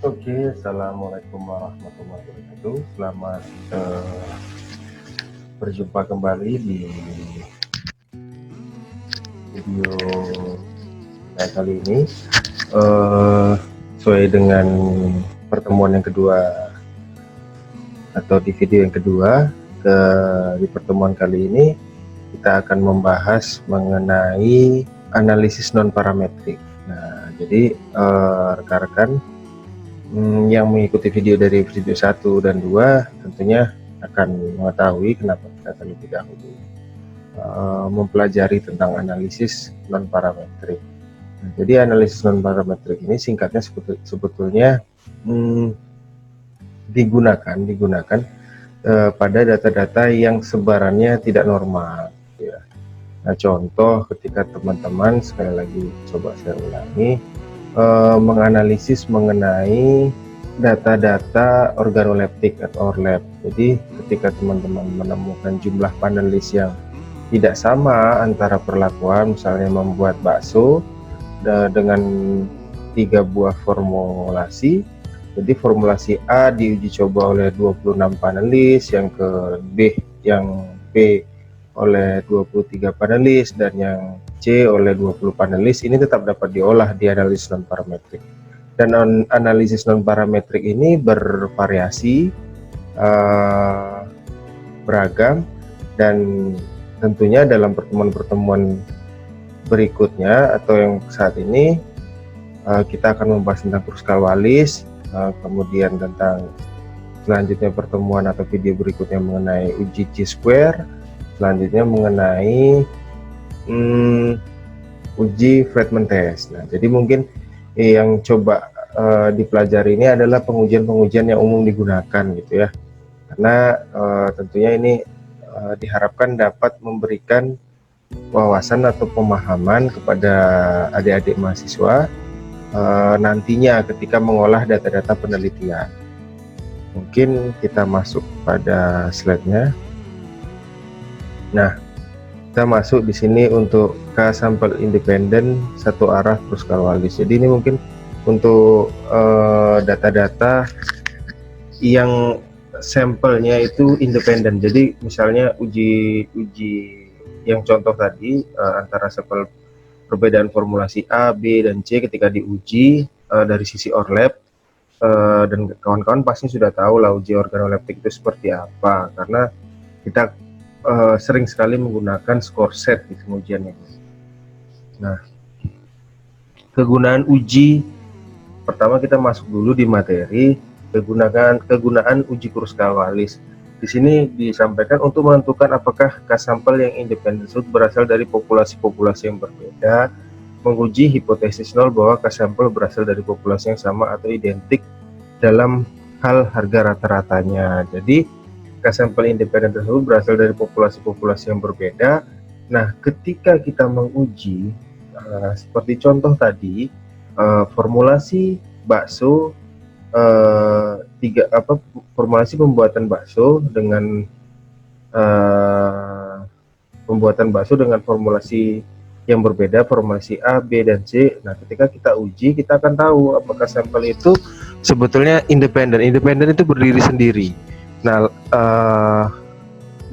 Oke, assalamualaikum warahmatullahi wabarakatuh. Selamat berjumpa kembali di video saya kali ini. Sesuai dengan pertemuan yang kedua atau di video yang kedua, di pertemuan kali ini kita akan membahas mengenai analisis non parametrik. Nah, jadi rekan-rekan yang mengikuti video dari video 1 dan 2 tentunya akan mengetahui kenapa kita terlebih dahulu mempelajari tentang analisis non parametrik. Nah, jadi analisis non parametrik ini singkatnya sebetulnya digunakan pada data-data yang sebarannya tidak normal, ya. Nah, contoh ketika teman-teman, sekali lagi coba saya ulangi, menganalisis mengenai data-data organoleptik atau ORLAP. Jadi ketika teman-teman menemukan jumlah panelis yang tidak sama antara perlakuan, misalnya membuat bakso dengan 3 buah formulasi, jadi formulasi A diuji coba oleh 26 panelis, yang B oleh 23 panelis, dan yang C oleh 20 panelis, ini tetap dapat diolah di analisis non parametrik. Dan analisis non parametrik ini bervariasi, beragam, dan tentunya dalam pertemuan-pertemuan berikutnya atau yang saat ini kita akan membahas tentang Kruskal-Wallis, kemudian tentang selanjutnya pertemuan atau video berikutnya mengenai uji chi-square, selanjutnya mengenai uji Fredman test. Nah, jadi mungkin yang coba dipelajari ini adalah pengujian-pengujian yang umum digunakan gitu ya, karena tentunya ini diharapkan dapat memberikan wawasan atau pemahaman kepada adik-adik mahasiswa nantinya ketika mengolah data-data penelitian. Mungkin kita masuk pada slide-nya. Nah, kita masuk di sini untuk K-sampel independen satu arah Kruskal-Wallis. Jadi ini mungkin untuk data-data yang sampelnya itu independen. Jadi misalnya uji yang contoh tadi, antara sampel perbedaan formulasi A, B, dan C ketika diuji dari sisi ORLAP, dan kawan-kawan pasti sudah tahu lah uji organoleptik itu seperti apa, karena kita sering sekali menggunakan score set di pengujian ini. Nah, kegunaan uji, pertama kita masuk dulu di materi, kegunaan uji Kruskal-Wallis. Di sini disampaikan untuk menentukan apakah K-sampel yang independen tersebut berasal dari populasi-populasi yang berbeda, menguji hipotesis nol bahwa K-sampel berasal dari populasi yang sama atau identik dalam hal harga rata-ratanya. Jadi K-sampel independen tersebut berasal dari populasi-populasi yang berbeda. Nah, ketika kita menguji seperti contoh tadi, formulasi bakso, formulasi pembuatan bakso dengan pembuatan bakso dengan formulasi yang berbeda, formulasi A, B, dan C. Nah, ketika kita uji, kita akan tahu apakah sampel itu sebetulnya independen. Independen itu berdiri sendiri. Nah,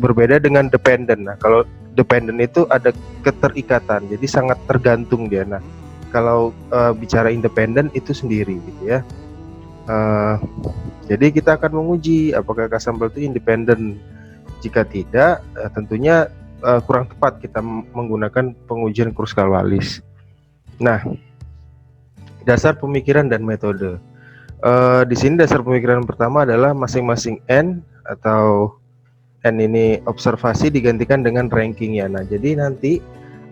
berbeda dengan dependen. Nah, kalau dependen itu ada keterikatan, jadi sangat tergantung dia. Nah, kalau bicara independen itu sendiri gitu ya. Jadi kita akan menguji apakah K-sampel itu independen. Jika tidak, tentunya kurang tepat kita menggunakan pengujian Kruskal-Wallis. Nah, dasar pemikiran dan metode. Di sini dasar pemikiran pertama adalah masing-masing N atau N ini observasi digantikan dengan ranking ya. Nah, jadi nanti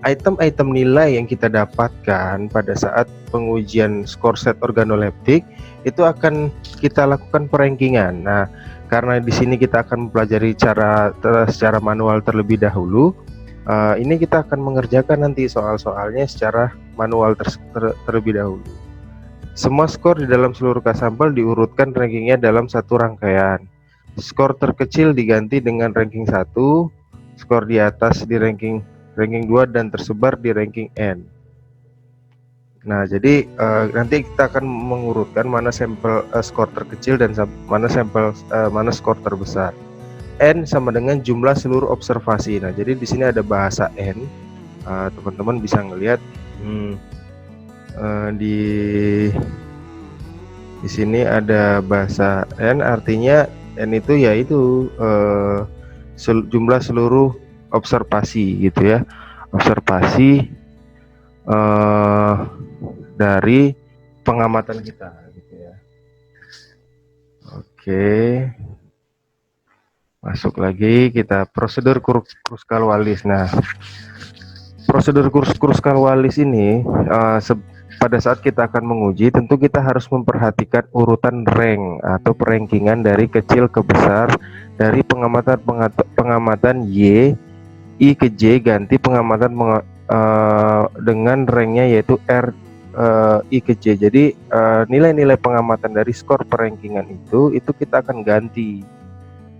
item-item nilai yang kita dapatkan pada saat pengujian score set organoleptik itu akan kita lakukan perankingan. Nah, karena di sini kita akan mempelajari secara manual terlebih dahulu, ini kita akan mengerjakan nanti soal-soalnya secara manual terlebih dahulu. Semua skor di dalam seluruh K-sampel diurutkan rankingnya dalam satu rangkaian. Skor terkecil diganti dengan ranking 1, skor di atas di ranking 2, dan tersebar di ranking N. Nah, jadi nanti kita akan mengurutkan mana sampel skor terkecil dan mana skor terbesar. N sama dengan jumlah seluruh observasi. Nah, jadi di sini ada bahasa N. Teman-teman bisa ngelihat di sini ada bahasa N, artinya N itu yaitu jumlah seluruh observasi gitu ya. Observasi dari pengamatan kita gitu ya. Oke. Masuk lagi kita prosedur Kruskal-Wallis. Nah, prosedur Kruskal-Wallis ini pada saat kita akan menguji, tentu kita harus memperhatikan urutan rank atau perankingan dari kecil ke besar dari pengamatan Y, I ke J ganti pengamatan dengan ranknya yaitu R, I ke J. Jadi nilai-nilai pengamatan dari skor perankingan itu kita akan ganti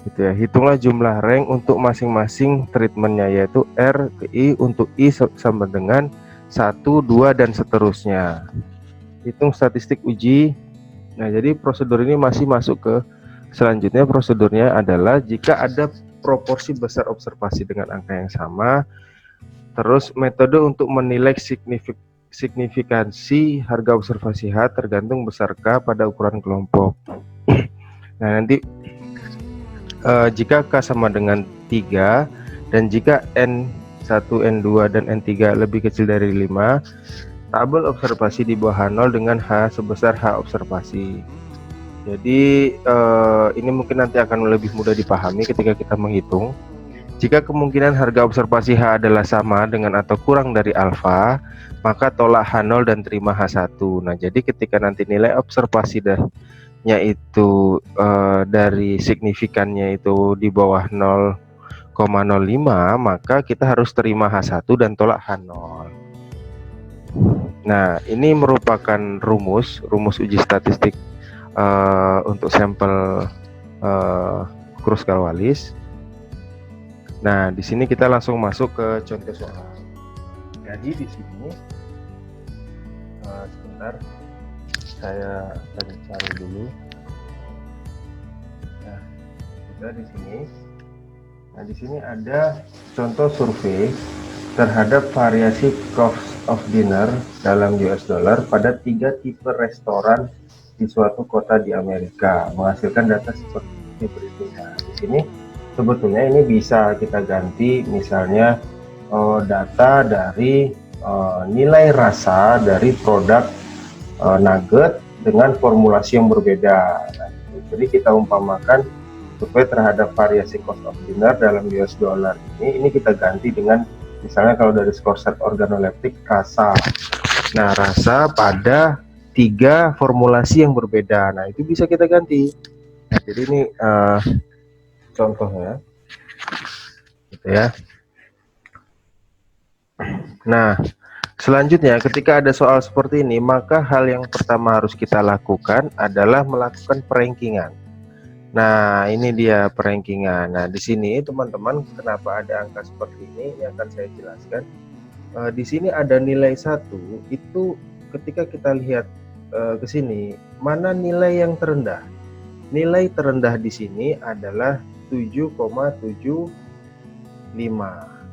gitu ya. Hitunglah jumlah rank untuk masing-masing treatmentnya, yaitu R ke I, untuk I sama dengan 1, 2 dan seterusnya. Hitung statistik uji. Nah, jadi prosedur ini masih masuk ke selanjutnya. Prosedurnya adalah jika ada proporsi besar observasi dengan angka yang sama, terus metode untuk menilai signifikansi harga observasi H tergantung besar K pada ukuran kelompok. Nah, nanti jika K sama dengan 3 dan jika N1, N2 dan N3 lebih kecil dari 5, tabel observasi di bawah H0 dengan H sebesar H observasi. Jadi ini mungkin nanti akan lebih mudah dipahami ketika kita menghitung. Jika kemungkinan harga observasi H adalah sama dengan atau kurang dari alfa, maka tolak H0 dan terima H1. Nah, jadi ketika nanti nilai observasi nya itu dari signifikannya itu di bawah 0,05, maka kita harus terima H1 dan tolak H0. Nah, ini merupakan rumus uji statistik untuk sampel Kruskal-Wallis. Nah, di sini kita langsung masuk ke contoh soal. Jadi di sini sebentar, saya cari dulu. Nah, kita di sini. Nah, di sini ada contoh survei terhadap variasi cost of dinner dalam US dollar pada 3 tipe restoran di suatu kota di Amerika, menghasilkan data seperti berikut. Nah, di sini sebetulnya ini bisa kita ganti, misalnya data dari nilai rasa dari produk nugget dengan formulasi yang berbeda. Nah, jadi kita umpamakan survei terhadap variasi cost of dinner dalam US dollar ini kita ganti dengan misalnya kalau dari skor set organoleptik rasa. Nah, rasa pada 3 formulasi yang berbeda. Nah, itu bisa kita ganti. Nah, jadi ini contohnya gitu ya. Nah, selanjutnya ketika ada soal seperti ini, maka hal yang pertama harus kita lakukan adalah melakukan perankingan. Nah, ini dia perankingan. Nah, di sini teman-teman, kenapa ada angka seperti ini yang akan saya jelaskan. Di sini ada nilai 1, itu ketika kita lihat ke sini, mana nilai yang terendah? Nilai terendah di sini adalah 7,75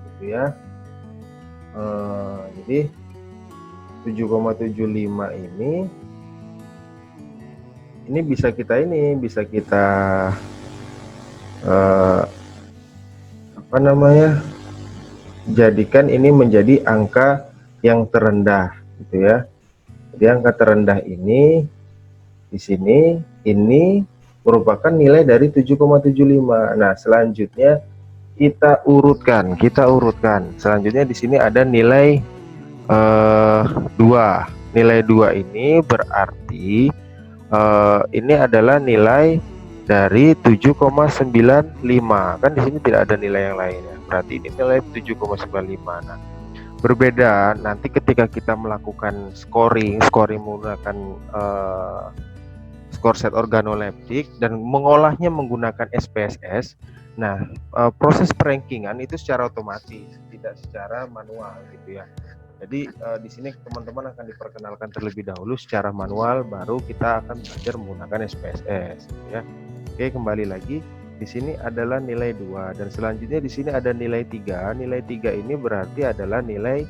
gitu ya. Jadi 7,75 ini bisa kita jadikan ini menjadi angka yang terendah gitu ya. Jadi angka terendah ini di sini ini merupakan nilai dari 7,75. Nah, selanjutnya kita urutkan. Selanjutnya di sini ada nilai 2. Nilai 2 ini berarti ini adalah nilai dari 7,95. Kan di sini tidak ada nilai yang lain ya. Berarti ini nilai 7,95. Nah, berbeda nanti ketika kita melakukan scoring menggunakan skor set organoleptik dan mengolahnya menggunakan SPSS. Nah, proses perankingan itu secara otomatis, tidak secara manual gitu ya. Jadi di sini teman-teman akan diperkenalkan terlebih dahulu secara manual, baru kita akan belajar menggunakan SPSS, ya. Oke, kembali lagi. Di sini adalah nilai 2 dan selanjutnya di sini ada nilai 3. Nilai 3 ini berarti adalah nilai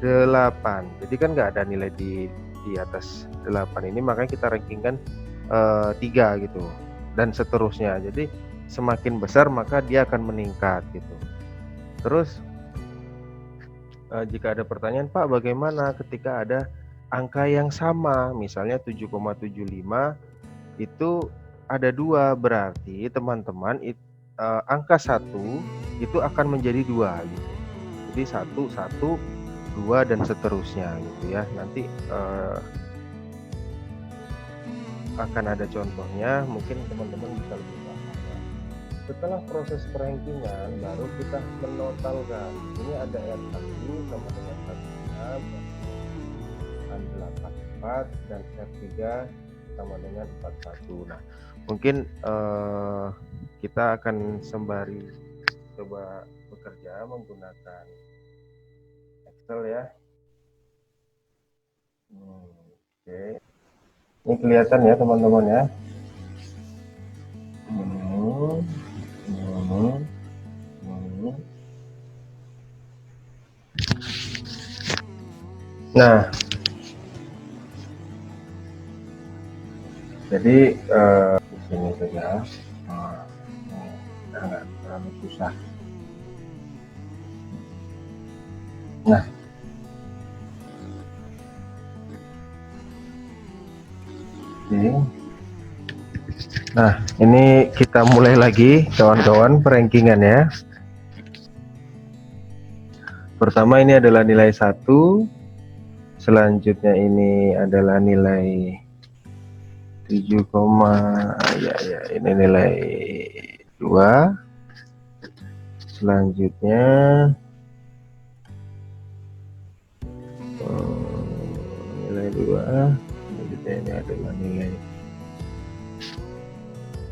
8. Jadi kan nggak ada nilai di atas 8 ini, makanya kita rankingkan 3 gitu dan seterusnya. Jadi semakin besar maka dia akan meningkat gitu. Terus jika ada pertanyaan, Pak, bagaimana ketika ada angka yang sama, misalnya 7,75 itu ada 2, berarti teman-teman angka 1 itu akan menjadi 2 gitu. Jadi 1, 1, 2 dan seterusnya gitu ya. Nanti akan ada contohnya, mungkin teman-teman bisa lebih paham. Setelah proses perankingan baru kita menotalkan. Ini ada R1 sama dengan R3, 84 dan R3 sama dengan 41. Nah, mungkin kita akan sembari coba bekerja menggunakan Excel ya. Oke. Ini kelihatan ya teman-teman ya. Nah, jadi di sini saja. Nggak terlalu susah. Nah, oke. Nah, ini kita mulai lagi kawan-kawan perankingan ya. Pertama ini adalah nilai 1, selanjutnya ini adalah nilai 7, ya ini nilai 2, selanjutnya nilai 2, selanjutnya ini adalah nilai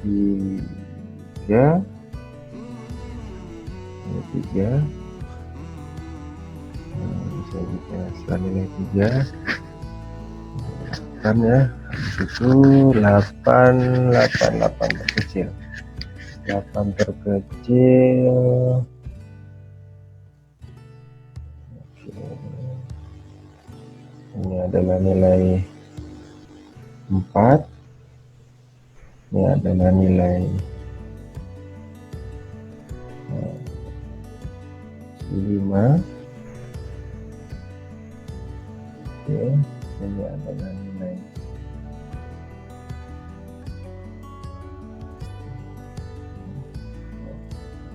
3, 3, selanjutnya setelah nilai 3 kan ya, itu 8 terkecil, 8 terkecil. Ini adalah nilai 4, ini adalah nilai 5. Oke, ini adalah nilai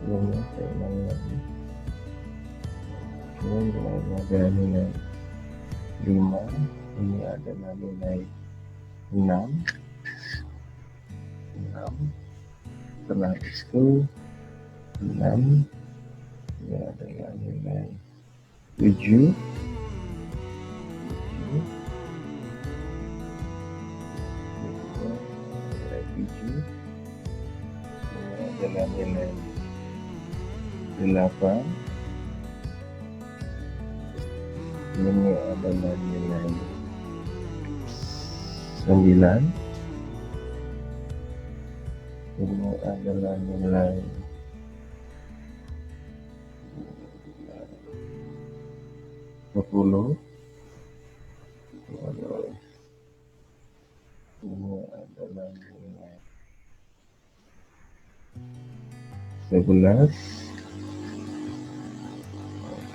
5. Saya ulangi lagi. Ini adalah nilai 5, ini adalah nilai 6. Setelah itu 6, ini adalah nilai 7. Ini adalah nilai 8. Ini adalah nilai 9. Ini adalah nilai 10. Ini adalah nilai 11.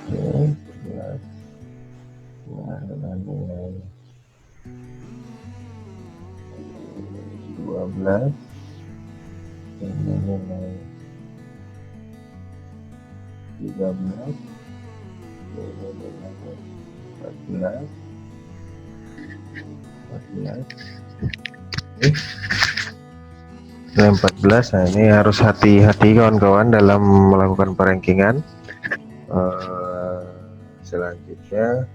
Oke, 11. Ini adalah nilai 12. Ini nilai 13. Ini adalah 14. Nilai 14. Nah, ini harus hati-hati kawan-kawan dalam melakukan perankingan. Selanjutnya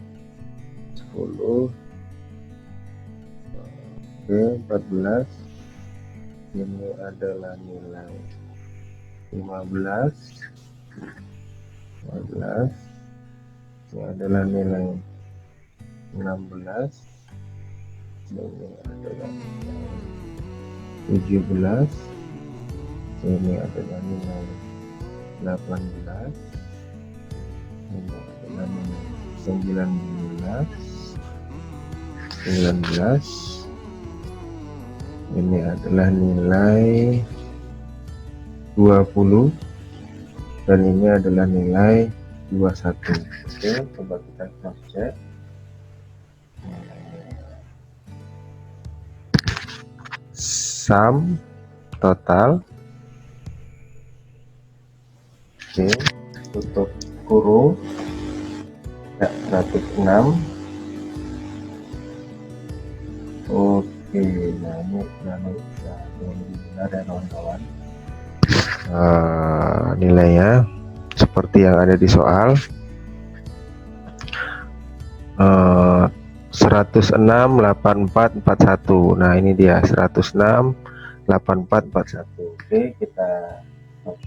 10. Oke, 14. Ini adalah nilai 15. Ini adalah nilai 16, ini adalah nilai 17, ini adalah nilai 18, ini adalah nilai 19, ini adalah nilai 20, dan ini adalah nilai 21. Oke, coba kita cross check. Sum total. Oke, tutup kurung ya, 106. Oke, nah ini sudah benar ya kawan-kawan. Nilainya seperti yang ada di soal. 106.8441. Nah ini dia 106.8441. Oke, kita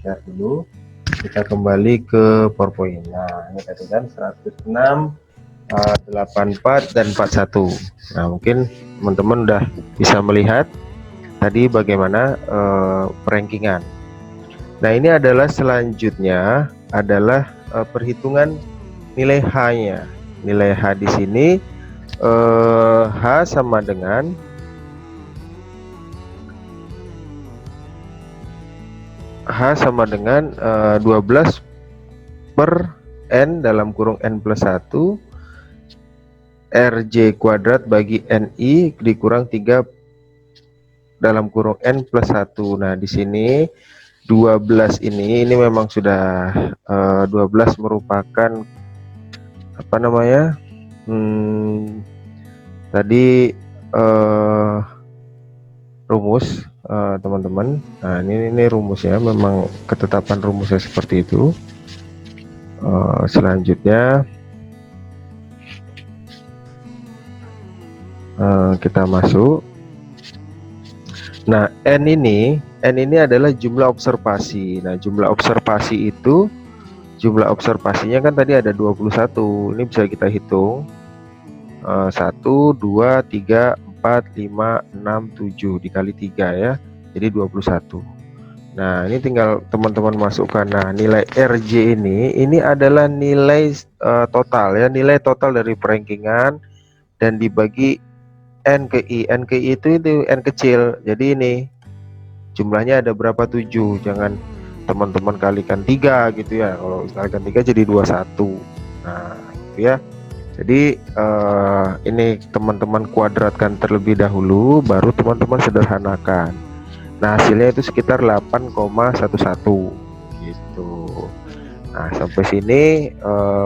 share dulu. Kita kembali ke PowerPoint. Nah ini tadi kan 106.84 dan 41. Nah mungkin teman-teman udah bisa melihat tadi bagaimana perankingan. Nah ini adalah selanjutnya adalah perhitungan nilai H-nya. Nilai H di sini H sama dengan H sama dengan 12 per N dalam kurung N plus 1 RJ kuadrat bagi NI dikurang 3 dalam kurung N plus 1. Nah di sini 12 ini memang sudah 12 merupakan apa namanya tadi rumus teman-teman. Nah ini rumusnya, memang ketetapan rumusnya seperti itu. Selanjutnya kita masuk. Nah N ini adalah jumlah observasi. Nah jumlah observasi itu, jumlah observasinya kan tadi ada 21. Ini bisa kita hitung 1, 2, 3, 4, 5, 6, 7 dikali 3 ya, jadi 21. Nah ini tinggal teman-teman masukkan. Nah nilai RJ ini adalah nilai total ya, nilai total dari perankingan dan dibagi N ke I. N ke I itu N kecil, jadi ini jumlahnya ada berapa? 7. Jangan teman-teman kalikan 3 gitu ya, kalau kalikan 3 jadi 21. Nah itu ya. Jadi ini teman-teman kuadratkan terlebih dahulu, baru teman-teman sederhanakan. Nah hasilnya itu sekitar 8,11 gitu. Nah sampai sini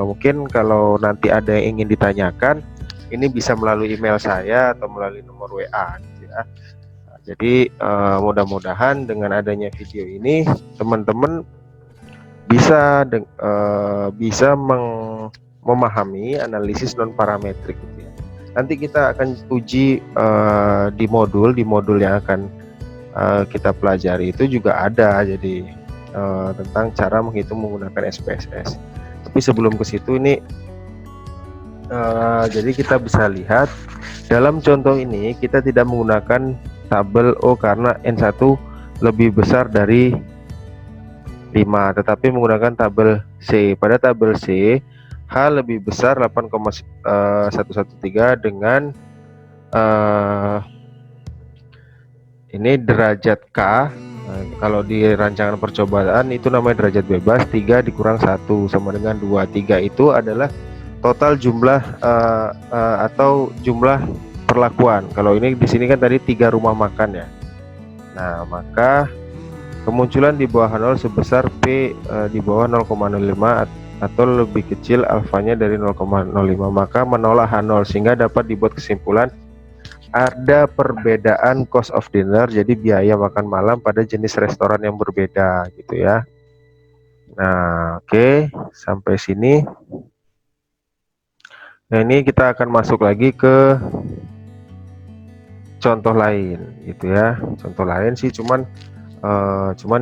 mungkin kalau nanti ada yang ingin ditanyakan, ini bisa melalui email saya atau melalui nomor WA gitu ya. Nah, jadi mudah-mudahan dengan adanya video ini teman-teman bisa memahami analisis non parametrik gitu ya. Nanti kita akan uji di modul yang akan kita pelajari itu juga ada, jadi tentang cara menghitung menggunakan SPSS. Tapi sebelum ke situ ini jadi kita bisa lihat dalam contoh ini kita tidak menggunakan tabel O karena N1 lebih besar dari 5, tetapi menggunakan tabel C. Pada tabel C H lebih besar 8,113 dengan ini derajat K. Nah, kalau di rancangan percobaan itu namanya derajat bebas. 3 dikurang 1 sama dengan 2. 3 itu adalah total jumlah atau jumlah perlakuan. Kalau ini di sini kan tadi 3 rumah makan ya. Nah maka kemunculan di bawah 0 sebesar P di bawah 0,05 atau lebih kecil alfanya dari 0,05, maka menolak H0, sehingga dapat dibuat kesimpulan ada perbedaan cost of dinner, jadi biaya makan malam pada jenis restoran yang berbeda gitu ya. Nah oke, sampai sini. Nah ini kita akan masuk lagi ke contoh lain gitu ya. Contoh lain sih cuman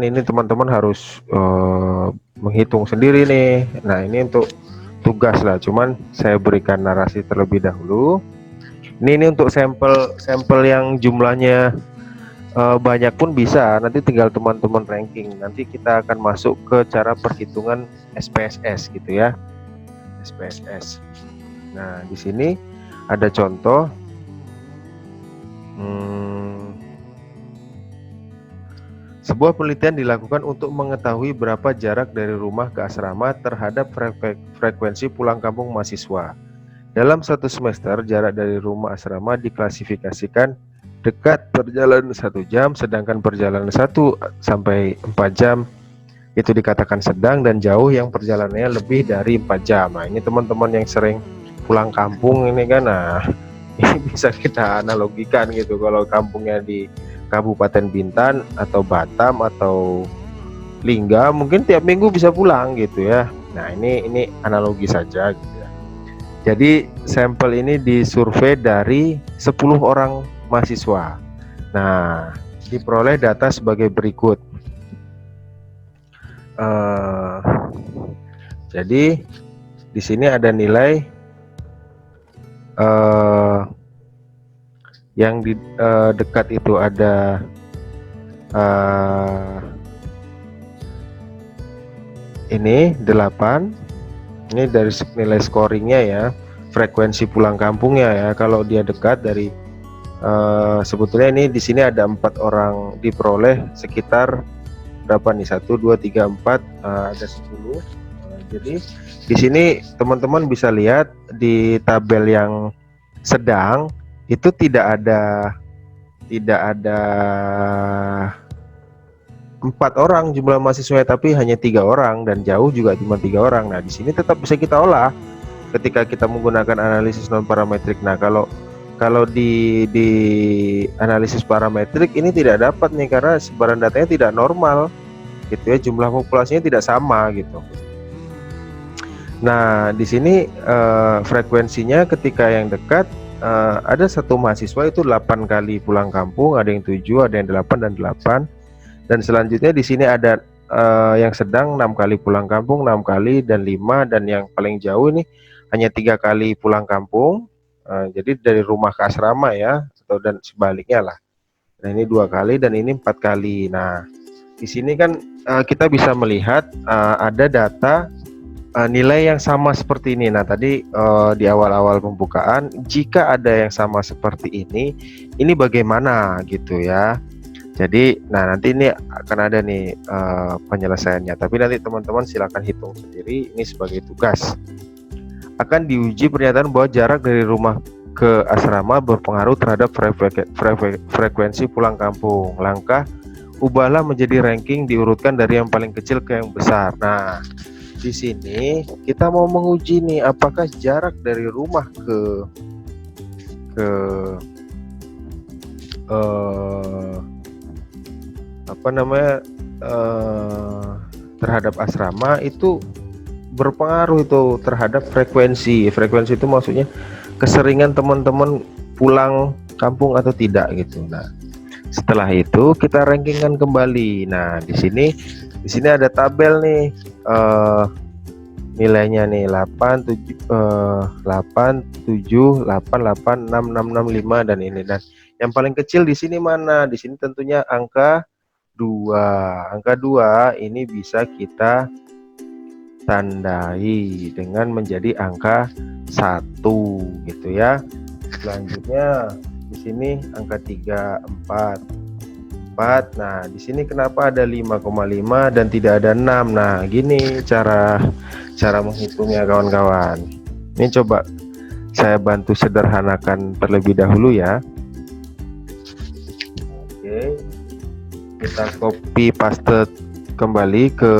ini teman-teman harus menghitung sendiri nih. Nah ini untuk tugas lah, cuman saya berikan narasi terlebih dahulu. Ini untuk sampel yang jumlahnya banyak pun bisa, nanti tinggal teman-teman ranking. Nanti kita akan masuk ke cara perhitungan SPSS gitu ya, SPSS. Nah, di sini ada contoh. Sebuah penelitian dilakukan untuk mengetahui berapa jarak dari rumah ke asrama terhadap frekuensi pulang kampung mahasiswa. Dalam satu semester, jarak dari rumah asrama diklasifikasikan dekat perjalanan 1 jam, sedangkan perjalanan 1 sampai 4 jam itu dikatakan sedang, dan jauh yang perjalanannya lebih dari 4 jam. Nah, ini teman-teman yang sering pulang kampung ini kan, nah ini bisa kita analogikan gitu. Kalau kampungnya di Kabupaten Bintan atau Batam atau Lingga, mungkin tiap minggu bisa pulang gitu ya. Nah, ini analogi saja gitu ya. Jadi sampel ini disurvei dari 10 orang mahasiswa. Nah, diperoleh data sebagai berikut. Jadi di sini ada nilai yang di dekat itu ada ini 8. Ini dari nilai scoringnya ya, frekuensi pulang kampungnya ya. Kalau dia dekat dari sebetulnya ini di sini ada 4 orang diperoleh sekitar berapa nih, 1 2 3 4 ada 10. Jadi di sini teman-teman bisa lihat di tabel yang sedang itu tidak ada 4 orang jumlah mahasiswa, tapi hanya 3 orang, dan jauh juga cuma 3 orang. Nah, di sini tetap bisa kita olah ketika kita menggunakan analisis non parametrik. Nah, kalau di analisis parametrik ini tidak dapat nih, karena sebaran datanya tidak normal gitu ya, jumlah populasinya tidak sama gitu. Nah, di sini frekuensinya ketika yang dekat ada satu mahasiswa itu 8 kali pulang kampung, ada yang 7, ada yang 8 dan 8. Dan selanjutnya di sini ada yang sedang 6 kali pulang kampung, 6 kali dan 5, dan yang paling jauh ini hanya 3 kali pulang kampung. Jadi dari rumah ke asrama ya, atau dan sebaliknya lah. Nah, ini 2 kali dan ini 4 kali. Nah, di sini kan kita bisa melihat ada data nilai yang sama seperti ini. Nah, tadi di awal-awal pembukaan, jika ada yang sama seperti ini bagaimana gitu ya. Jadi, nah nanti ini akan ada nih penyelesaiannya. Tapi nanti teman-teman silakan hitung sendiri. Ini sebagai tugas. Akan diuji pernyataan bahwa jarak dari rumah ke asrama berpengaruh terhadap frekuensi pulang kampung. Langkah ubahlah menjadi ranking, diurutkan dari yang paling kecil ke yang besar. Nah, di sini kita mau menguji nih, apakah jarak dari rumah ke terhadap asrama itu berpengaruh itu terhadap frekuensi. Frekuensi itu maksudnya keseringan teman-teman pulang kampung atau tidak gitu. Nah, setelah itu kita rankingkan kembali. Nah, di sini ada tabel nih, nilainya nih 8 7 8 7 8 8 6 6 6 5 dan ini. Dan yang paling kecil di sini mana? Di sini tentunya angka 2. Angka 2 ini bisa kita tandai dengan menjadi angka 1 gitu ya. Selanjutnya di sini angka 3 4. Nah, di sini kenapa ada 5,5 dan tidak ada 6? Nah, gini cara menghitungnya kawan-kawan. Ini coba saya bantu sederhanakan terlebih dahulu ya. Oke. Kita copy paste kembali ke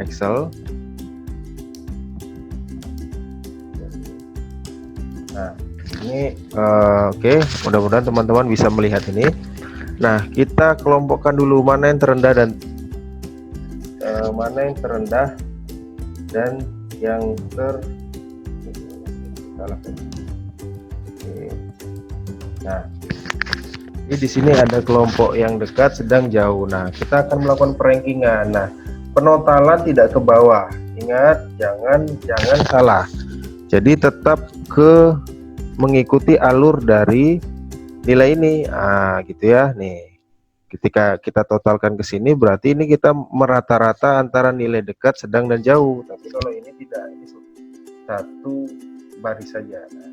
Excel. Nah, ini oke, mudah-mudahan teman-teman bisa melihat ini. Nah, kita kelompokkan dulu mana yang terendah dan yang Nah, ini di sini ada kelompok yang dekat, sedang, jauh. Nah, kita akan melakukan perankingan. Nah, penotalan tidak ke bawah. Ingat, jangan salah. Jadi tetap mengikuti alur dari nilai ini. Gitu ya. Nih, ketika kita totalkan ke sini berarti ini kita merata-rata antara nilai dekat, sedang, dan jauh. Tapi kalau ini tidak, ini satu baris saja. Nah,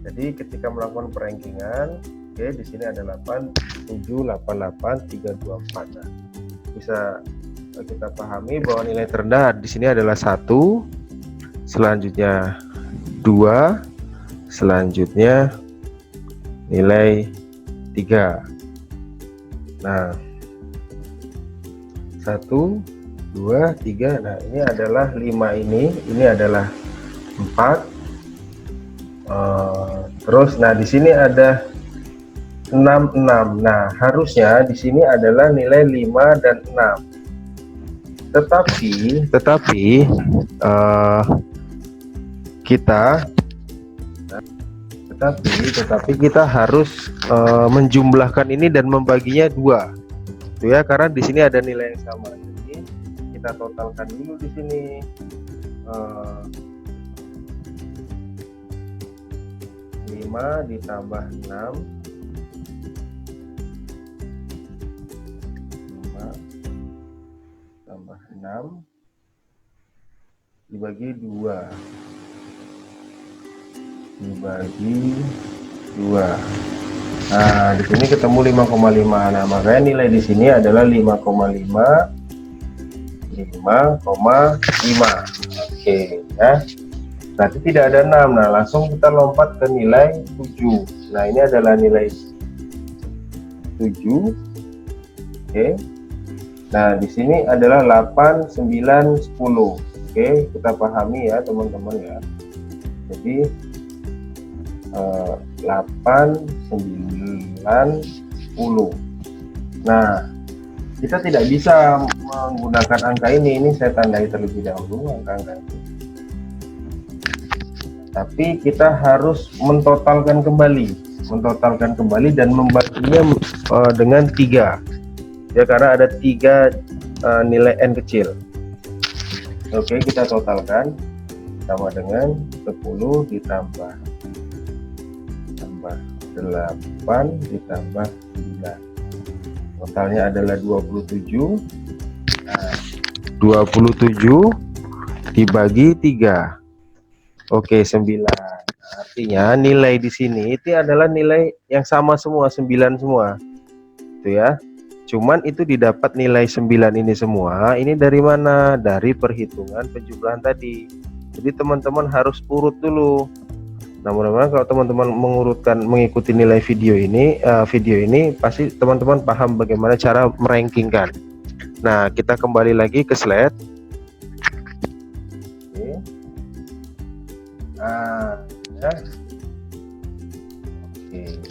jadi ketika melakukan perankingan, oke, di sini ada 8, 7, 88, 3, 2, 4. Nah, bisa kita pahami bahwa nilai terendah di sini adalah 1, selanjutnya 2, selanjutnya nilai 3. Nah, 1, 2, 3. Nah, ini adalah 5, ini adalah 4. Terus nah di sini ada 6. Nah, harusnya di sini adalah nilai 5 dan 6. Tetapi kita harus menjumlahkan ini dan membaginya 2. Itu ya, karena di sini ada nilai yang sama. Jadi kita totalkan dulu di sini. 5 ditambah 6, 5 tambah 6 dibagi 2. Nah, di sini ketemu 5,5. Nah, makanya nilai di sini adalah 5,5. Oke, ya. Berarti tidak ada 6. Nah, langsung kita lompat ke nilai 7. Nah, ini adalah nilai 7. Oke. Nah, di sini adalah 8, 9, 10. Oke, kita pahami ya, teman-teman ya. Jadi 8, 9, 10. Nah, kita tidak bisa menggunakan angka ini. Ini saya tandai terlebih dahulu angka-angka itu. Tapi kita harus mentotalkan kembali dan membaginya dengan 3. Ya, karena ada 3 nilai n kecil. Oke, kita totalkan sama dengan 10 ditambah 8 ditambah 9. Totalnya adalah 27. Nah, 27 dibagi 3. Oke, 9. Artinya nilai di sini itu adalah nilai yang sama semua, 9 semua. Itu ya. Cuman itu didapat nilai 9 ini semua. Ini dari mana? Dari perhitungan penjumlahan tadi. Jadi teman-teman harus urut dulu. Nah, mudah-mudahan kalau teman-teman mengikuti nilai video ini, pasti teman-teman paham bagaimana cara merankingkan. Nah, kita kembali lagi ke slide. Oke. Nah, ya. Oke.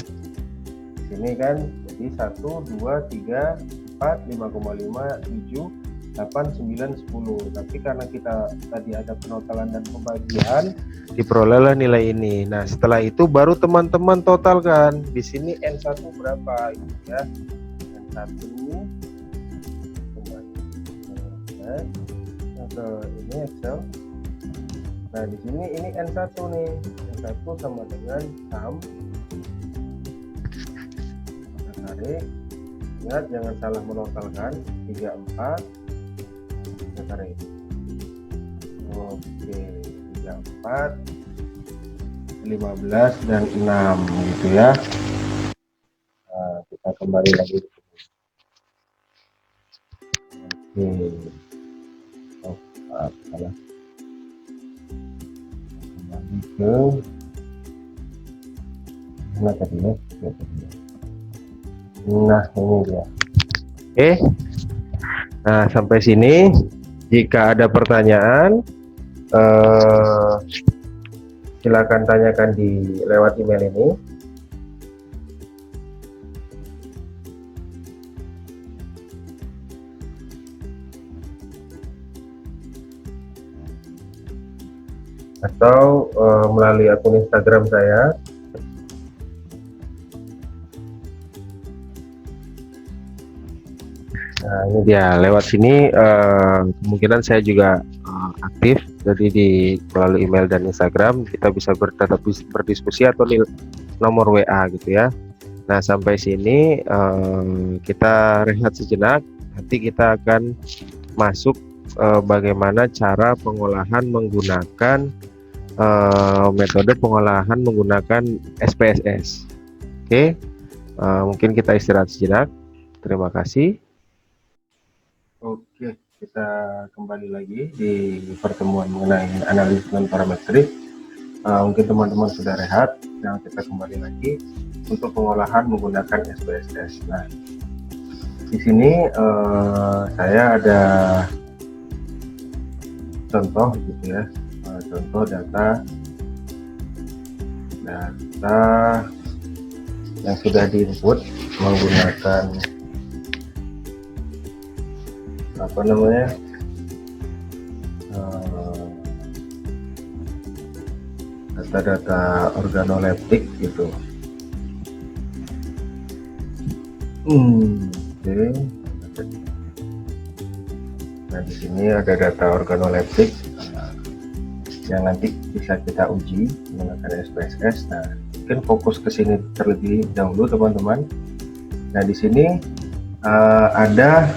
Sini kan jadi 1, 2, 3, 4, 5,5, 7, 8, 9, 10. Tapi karena kita tadi ada penotalan dan pembagian, diperolehlah nilai ini. Nah, setelah itu baru teman-teman totalkan. Di sini N1 berapa gitu ya. N1 atau ini Excel. Nah, di sini ini N1 nih. N1 sama dengan sum. Kita tarik. Ingat jangan salah menotalkan. 3, 4. Kita tarik. Oke, 3, 4, 15 dan 6 gitu ya. Nah, kita kembali lagi. Oke. Salah. Kembali ke mana tadi ya? Nah, ini dia. Oke. Nah, sampai sini jika ada pertanyaan silakan tanyakan di lewat email ini. Atau melalui akun Instagram saya. Nah, ini dia lewat sini kemungkinan saya juga aktif jadi melalui email dan Instagram kita bisa tetap berdiskusi atau nomor WA gitu ya. Nah, sampai sini kita rehat sejenak, nanti kita akan masuk bagaimana cara pengolahan menggunakan metode pengolahan menggunakan SPSS. Oke, mungkin kita istirahat sejenak. Terima kasih. Oke, kita kembali lagi di pertemuan mengenai analisis non-parametrik. Mungkin teman-teman sudah rehat, yang kita kembali lagi untuk pengolahan menggunakan SPSS. Nah, di sini saya ada contoh gitu ya, contoh data yang sudah diinput menggunakan apa namanya data-data organoleptik gitu. Oke. Nah, di sini ada data organoleptik yang nanti bisa kita uji menggunakan SPSS. Nah, mungkin fokus ke sini terlebih dahulu teman-teman. Nah, di sini ada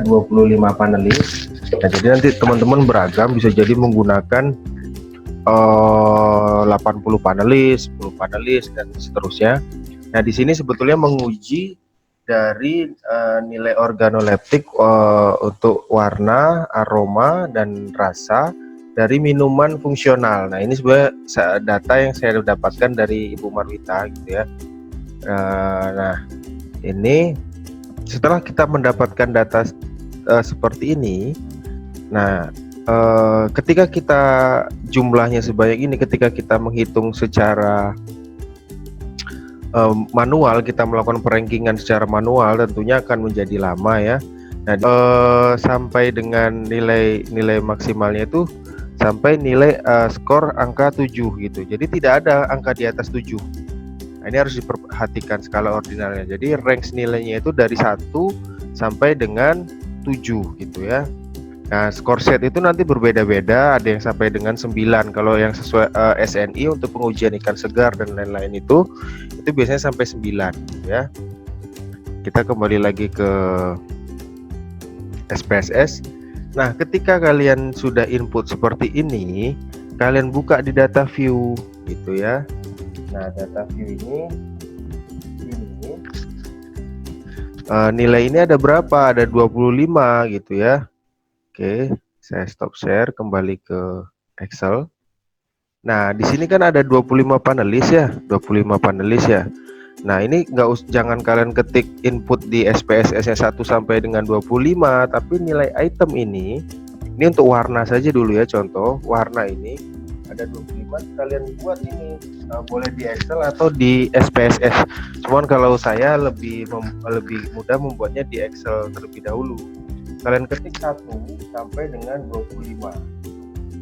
25 panelis. Nah, jadi nanti teman-teman beragam, bisa jadi menggunakan 80 panelis, 10 panelis dan seterusnya. Nah, di sini sebetulnya menguji dari nilai organoleptik untuk warna, aroma dan rasa dari minuman fungsional. Nah, ini sebenarnya data yang saya dapatkan dari Ibu Marwita gitu ya. Nah, ini setelah kita mendapatkan data seperti ini, nah ketika kita jumlahnya sebanyak ini, ketika kita menghitung secara manual, kita melakukan perankingan secara manual, tentunya akan menjadi lama ya. Nah, sampai dengan nilai maksimalnya itu sampai nilai skor angka 7 gitu. Jadi tidak ada angka di atas 7. Nah, ini harus diperhatikan skala ordinalnya. Jadi range nilainya itu dari 1 sampai dengan 7 gitu ya. Nah, skor set itu nanti berbeda-beda, ada yang sampai dengan 9 kalau yang sesuai SNI untuk pengujian ikan segar dan lain-lain itu biasanya sampai 9 gitu ya. Kita kembali lagi ke SPSS. Nah, ketika kalian sudah input seperti ini, kalian buka di data view gitu ya. Nah, data view ini nilai ini ada berapa? Ada 25 gitu ya. Oke, saya stop share, kembali ke Excel. Nah, di sini kan ada 25 panelis ya, 25 panelis ya. Nah, ini jangan kalian ketik input di SPSS-nya 1 sampai dengan 25, tapi nilai item ini untuk warna saja dulu ya, contoh warna ini ada 25, kalian buat ini boleh di Excel atau di SPSS. Cuman kalau saya lebih mudah membuatnya di Excel terlebih dahulu. Kalian ketik 1 sampai dengan 25.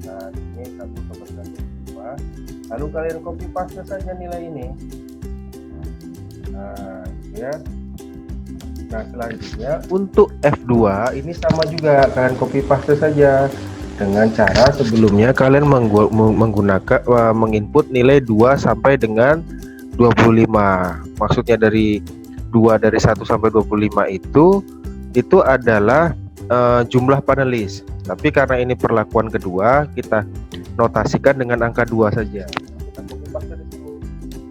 Nah, ini 1 sampai dengan 25. Lalu kalian copy paste saja nilai ini. Nah, ya. Nah, selanjutnya untuk F2 ini sama juga, kalian copy paste saja dengan cara sebelumnya kalian menggunakan menginput nilai 2 sampai dengan 25. Maksudnya dari 2 dari 1 sampai 25 itu adalah jumlah panelis, tapi karena ini perlakuan kedua, kita notasikan dengan angka 2 saja. Kita copy paste di sini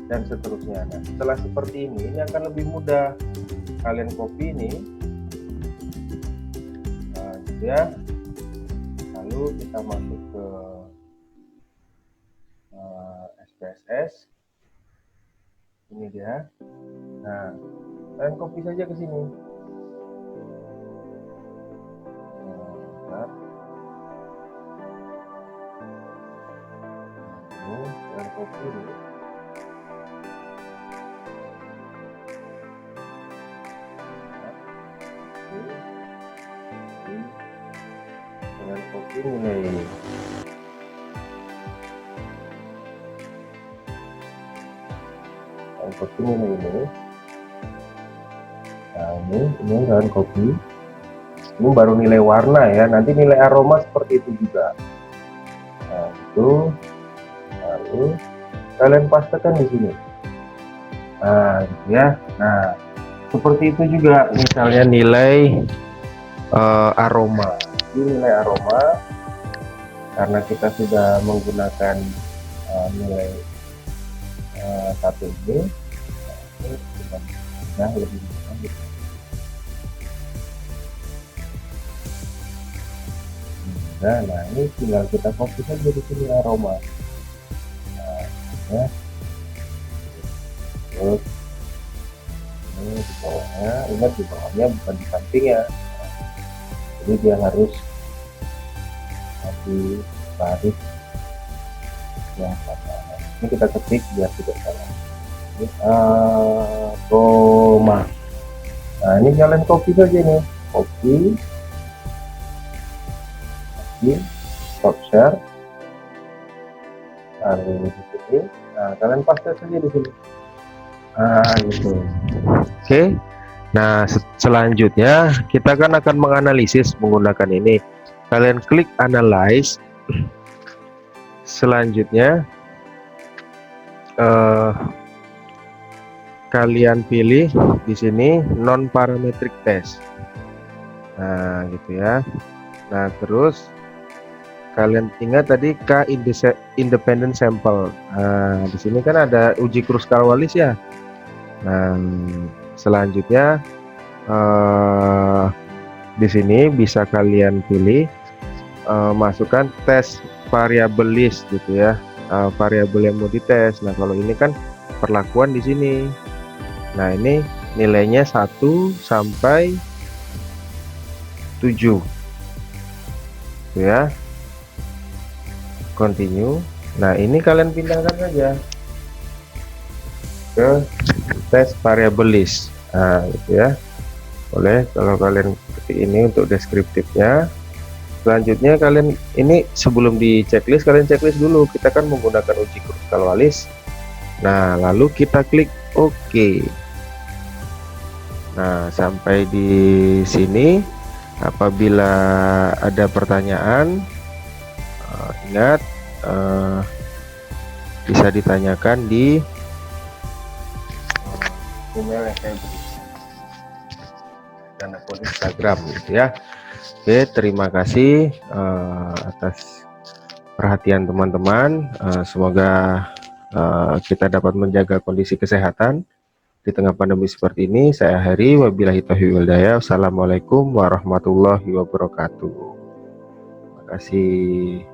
dan seterusnya. Nah, setelah seperti ini akan lebih mudah. Kalian copy ini, nah, gitu ya. Lalu kita masuk ke SPSS. Ini dia. Nah, kalian copy saja ke sini. Dan copy ini. Dengan copy nilai seperti ini. Nah ini kalian copy. Ini baru nilai warna ya, nanti nilai aroma seperti itu juga. Nah itu lalu kalian pastekan di sini. Nah gitu ya. Nah seperti itu juga misalnya nilai aroma. Ini nilai aroma karena kita sudah menggunakan nilai satu ini. Nah, lebih mudah gitu. Nah ini tinggal kita fokus aja di sini aroma. Nah ya. Terus ini di bawahnya, ingat di bawahnya bukan di sampingnya. Jadi dia harus di baris yang sama. Ini kita ketik biar tidak salah. Ini aroma. Nah ini kalian copy saja nih, copy, stop share, lalu di sini. Nah kalian paste saja di sini. Nah gitu. Oke. Nah selanjutnya kita kan akan menganalisis menggunakan ini. Kalian klik analyze. Selanjutnya kalian pilih di sini non parametric test. Nah gitu ya. Nah terus kalian ingat tadi K independent sample. Nah di sini kan ada uji Kruskal-Wallis ya. Nah selanjutnya di sini bisa kalian pilih masukkan tes variabel list gitu ya, variabel yang mau dites. Nah kalau ini kan perlakuan di sini. Nah ini nilainya 1 sampai 7 gitu ya, continue. Nah ini kalian pindahkan saja ke tes variabel list. Nah gitu ya, boleh kalau kalian seperti ini untuk deskriptifnya. Selanjutnya kalian ini sebelum di checklist, kalian checklist dulu. Kita kan menggunakan uji Kruskal-Wallis. Nah lalu kita klik OK. Nah sampai di sini, apabila ada pertanyaan, ingat bisa ditanyakan di email yang saya berikan dan akun Instagram gitu ya. Oke, terima kasih atas perhatian teman-teman. Semoga kita dapat menjaga kondisi kesehatan di tengah pandemi seperti ini. Saya Heri, wabillahi taufiq wal hidayah. Wassalamualaikum warahmatullahi wabarakatuh. Terima kasih.